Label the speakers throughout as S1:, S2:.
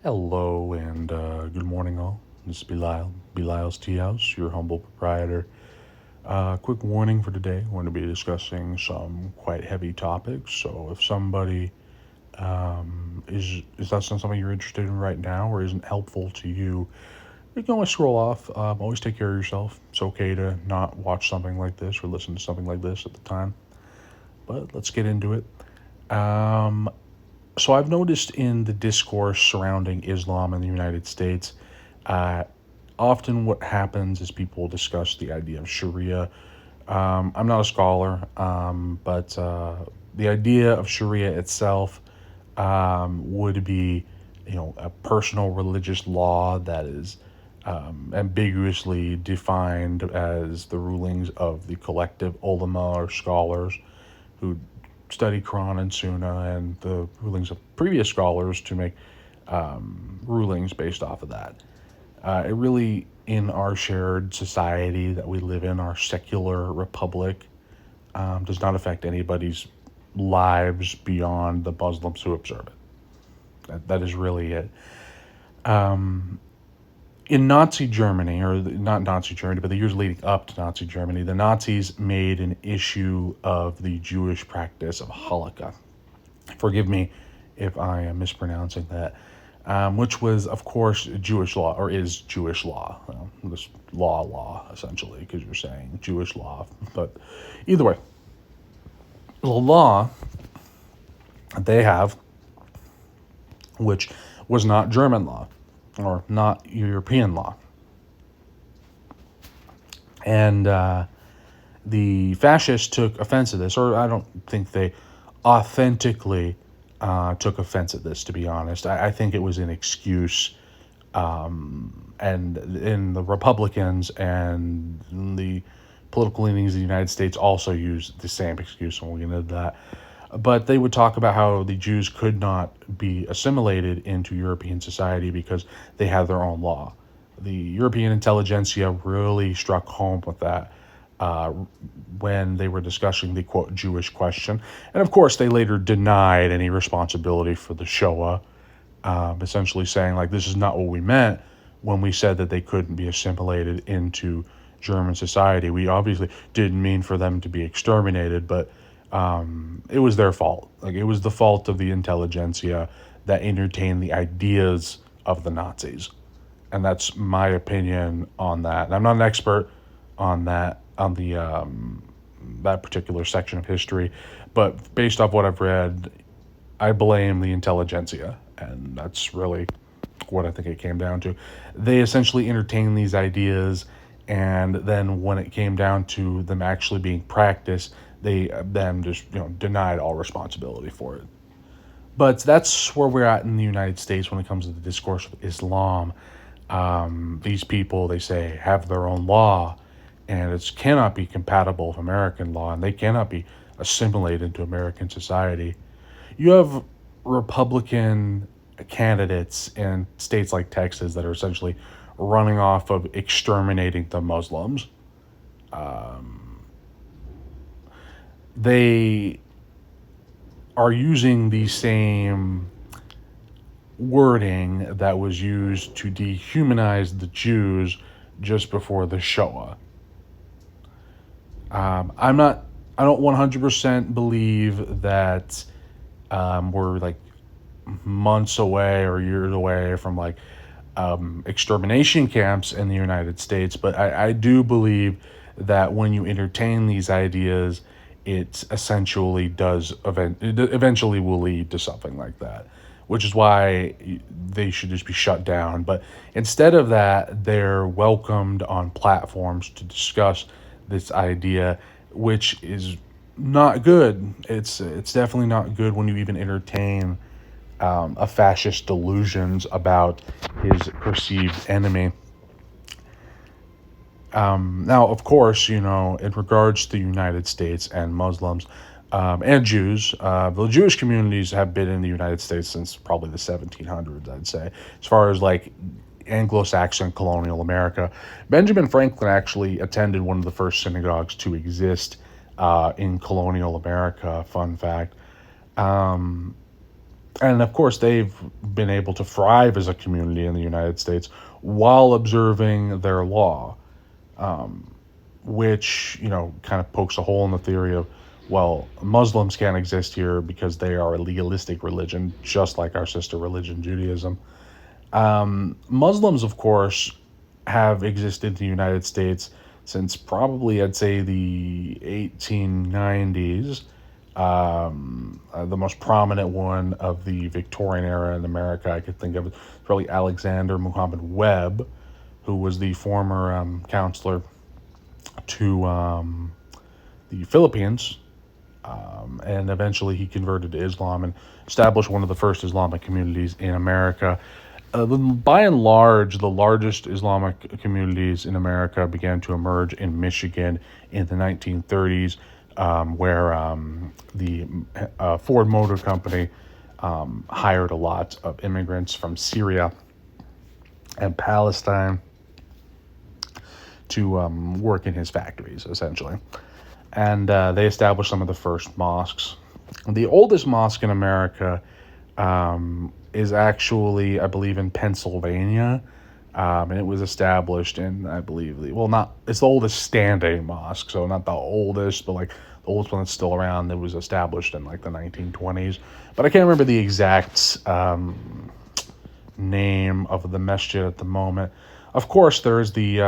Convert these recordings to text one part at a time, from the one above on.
S1: Hello and good morning, all. This is Belial's Tea House, your humble proprietor. Quick warning for today: we're going to be discussing some quite heavy topics. So, if somebody is that something you're interested in right now, or isn't helpful to you, you can always scroll off. Always take care of yourself. It's okay to not watch something like this or listen to something like this at the time. But let's get into it. So I've noticed in the discourse surrounding Islam in the United States, uh, often what happens is people discuss the idea of Sharia. I'm not a scholar, but the idea of Sharia itself would be, a personal religious law that is ambiguously defined as the rulings of the collective ulama or scholars who study Quran and Sunnah and the rulings of previous scholars to make rulings based off of that. It really, in our shared society that we live in, our secular republic, does not affect anybody's lives beyond the Muslims who observe it. That is really it. In Nazi Germany, or not Nazi Germany, but the years leading up to Nazi Germany, the Nazis made an issue of the Jewish practice of Hanukkah. Forgive me if I am mispronouncing that, which was, of course, Jewish law, or is Jewish law. This law, essentially, because you're saying Jewish law. But either way, the law they have, which was not German law or not European law. And the fascists took offense at this, or I don't think they authentically took offense at this, to be honest. I think it was an excuse, and in the Republicans and the political leanings of the United States also used the same excuse, and we'll get into that. But they would talk about how the Jews could not be assimilated into European society because they had their own law. The European intelligentsia really struck home with that uh, when they were discussing the quote Jewish question. And of course, they later denied any responsibility for the Shoah, essentially saying, like, this is not what we meant when we said that they couldn't be assimilated into German society. We obviously didn't mean for them to be exterminated, but it was their fault. Like, it was the fault of the intelligentsia that entertained the ideas of the Nazis. And that's my opinion on that. And I'm not an expert on that, on the that particular section of history, but based off what I've read, I blame the intelligentsia, and that's really what I think it came down to. They essentially entertained these ideas, and then when it came down to them actually being practiced, they then just denied all responsibility for it. But that's where we're at in the United States when it comes to the discourse of Islam. These people, they say, have their own law, and it cannot be compatible with American law, and they cannot be assimilated into American society. You have Republican candidates in states like Texas that are essentially running off of exterminating the Muslims. They are using the same wording that was used to dehumanize the Jews just before the Shoah. I'm not. I don't 100% believe that we're like months away or years away from like extermination camps in the United States, but I do believe that when you entertain these ideas, it essentially it eventually will lead to something like that, which is why they should just be shut down. But instead of that, they're welcomed on platforms to discuss this idea, which is not good. It's definitely not good when you even entertain a fascist delusions about his perceived enemy. Now, of course, in regards to the United States and Muslims and Jews, the Jewish communities have been in the United States since probably the 1700s, I'd say, as far as like Anglo-Saxon colonial America. Benjamin Franklin actually attended one of the first synagogues to exist in colonial America. Fun fact. And of course, they've been able to thrive as a community in the United States while observing their law, which, kind of pokes a hole in the theory of, well, Muslims can't exist here because they are a legalistic religion, just like our sister religion, Judaism. Muslims, of course, have existed in the United States since probably, I'd say, the 1890s. The most prominent one of the Victorian era in America I could think of is probably Alexander Muhammad Webb, who was the former counselor to the Philippines, and eventually he converted to Islam and established one of the first Islamic communities in America. By and large, the largest Islamic communities in America began to emerge in Michigan in the 1930s, where the Ford Motor Company hired a lot of immigrants from Syria and Palestine to work in his factories, essentially. And they established some of the first mosques. The oldest mosque in America is actually, I believe, in Pennsylvania. And it was established in, I believe, it's the oldest standing mosque, so not the oldest, but like the oldest one that's still around. That was established in like the 1920s. But I can't remember the exact name of the masjid at the moment. Of course, there's the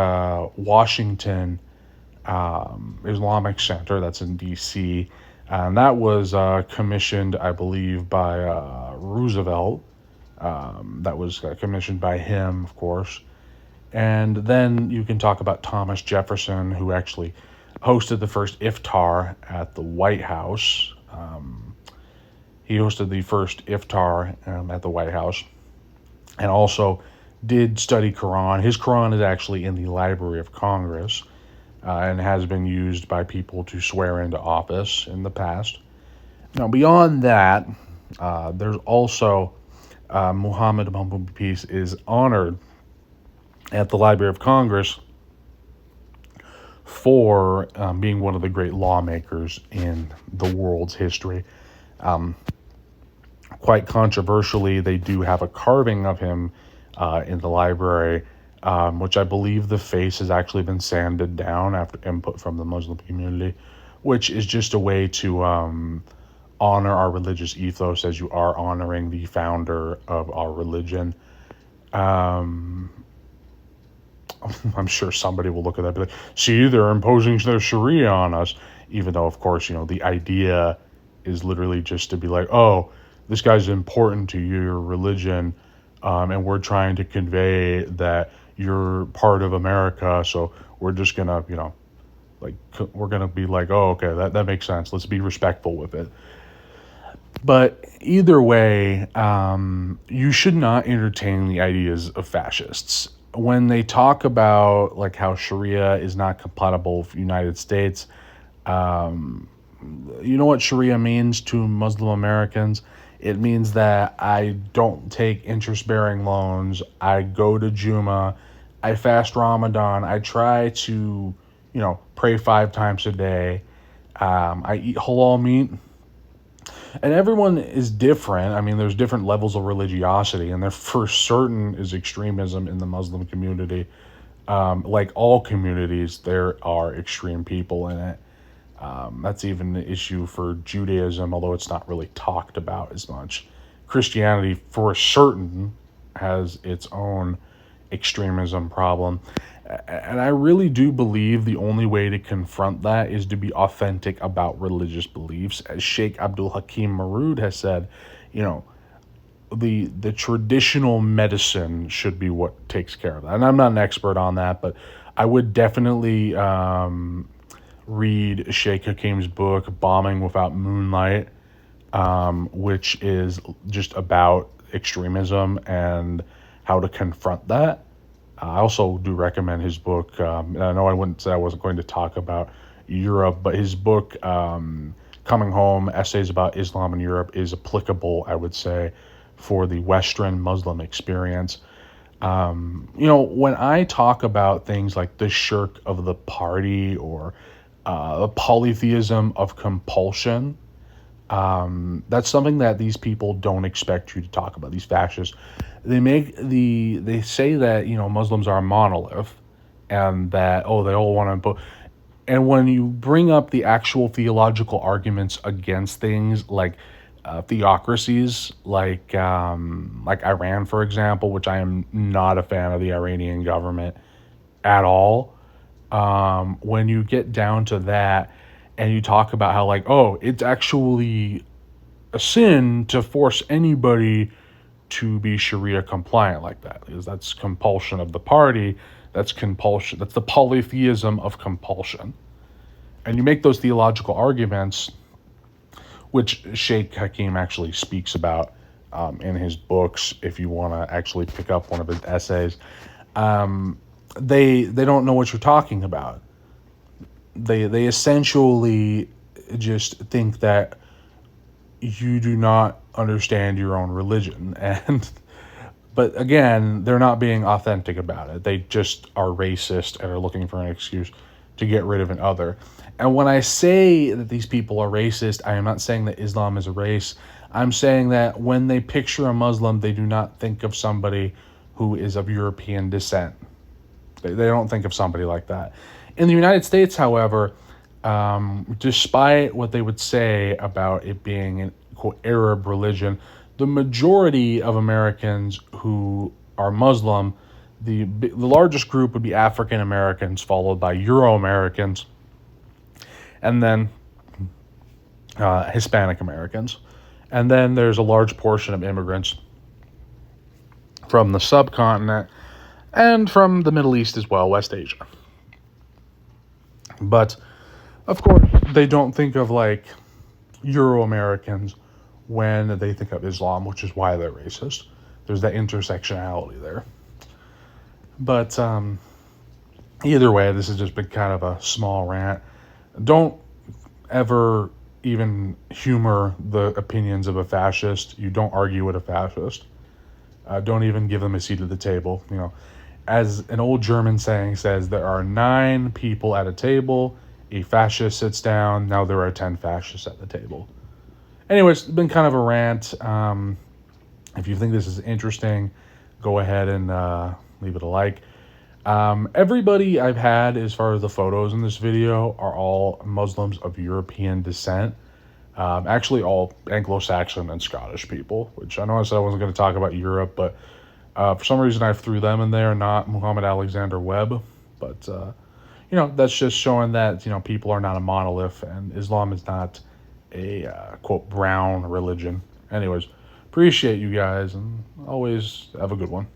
S1: Washington Islamic Center that's in D.C., and that was commissioned, I believe, by Roosevelt. That was commissioned by him, of course. And then you can talk about Thomas Jefferson, who actually hosted the first iftar at the White House. He hosted the first iftar at the White House, and also did study Quran. His Quran is actually in the Library of Congress, and has been used by people to swear into office in the past. Now, beyond that, there's also Muhammad, upon whom be peace, is honored at the Library of Congress for being one of the great lawmakers in the world's history. Quite controversially, they do have a carving of him in the library, which I believe the face has actually been sanded down after input from the Muslim community, which is just a way to honor our religious ethos as you are honoring the founder of our religion. I'm sure somebody will look at that and be like, see, they're imposing their Sharia on us, even though, of course, the idea is literally just to be like, oh, this guy's important to your religion, and we're trying to convey that you're part of America, so we're just gonna, we're gonna be like, oh, okay, that makes sense. Let's be respectful with it. But either way, you should not entertain the ideas of fascists. When they talk about like how Sharia is not compatible with the United States, you know what Sharia means to Muslim Americans? It means that I don't take interest-bearing loans. I go to Juma. I fast Ramadan. I try to, pray 5 times a day. I eat halal meat. And everyone is different. I mean, there's different levels of religiosity, and there for certain is extremism in the Muslim community. Like all communities, there are extreme people in it. That's even an issue for Judaism, although it's not really talked about as much. Christianity, for certain, has its own extremism problem. And I really do believe the only way to confront that is to be authentic about religious beliefs. As Sheikh Abdul Hakim Marood has said, the traditional medicine should be what takes care of that. And I'm not an expert on that, but I would definitely read Sheikh Hakim's book, Bombing Without Moonlight, which is just about extremism and how to confront that. I also do recommend his book. And I know I wouldn't say I wasn't going to talk about Europe, but his book, Coming Home, Essays About Islam in Europe, is applicable, I would say, for the Western Muslim experience. When I talk about things like the shirk of the party or the polytheism of compulsion, That's something that these people don't expect you to talk about. These fascists, they say that Muslims are a monolith, and that they all want to. And when you bring up the actual theological arguments against things like theocracies, like Iran, for example, which I am not a fan of the Iranian government at all. When you get down to that, and you talk about how it's actually a sin to force anybody to be Sharia compliant like that, because that's compulsion of the party. That's compulsion. That's the polytheism of compulsion. And you make those theological arguments, which Sheikh Hakim actually speaks about in his books. If you want to actually pick up one of his essays, they don't know what you're talking about. They essentially just think that you do not understand your own religion, and but again, they're not being authentic about it. They just are racist and are looking for an excuse to get rid of an other. And when I say that these people are racist, I am not saying that Islam is a race. I'm saying that when they picture a Muslim, they do not think of somebody who is of European descent. They don't think of somebody like that. In the United States, however, despite what they would say about it being an quote Arab religion, the majority of Americans who are Muslim, the largest group would be African Americans, followed by Euro Americans, and then Hispanic Americans. And then there's a large portion of immigrants from the subcontinent and from the Middle East as well, West Asia. But of course, they don't think of Euro Americans when they think of Islam, which is why they're racist. There's that intersectionality there. But either way, this has just been kind of a small rant. Don't ever even humor the opinions of a fascist. You don't argue with a fascist. Don't even give them a seat at the table. As an old German saying says, there are 9 people at a table. A fascist sits down. Now there are 10 fascists at the table. Anyways, it's been kind of a rant. If you think this is interesting, go ahead and leave it a like. Everybody I've had, as far as the photos in this video, are all Muslims of European descent. Actually, all Anglo-Saxon and Scottish people, which I know I said I wasn't going to talk about Europe, but for some reason I threw them in there, not Muhammad Alexander Webb. But, that's just showing that, people are not a monolith, and Islam is not a, quote, brown religion. Anyways, appreciate you guys, and always have a good one.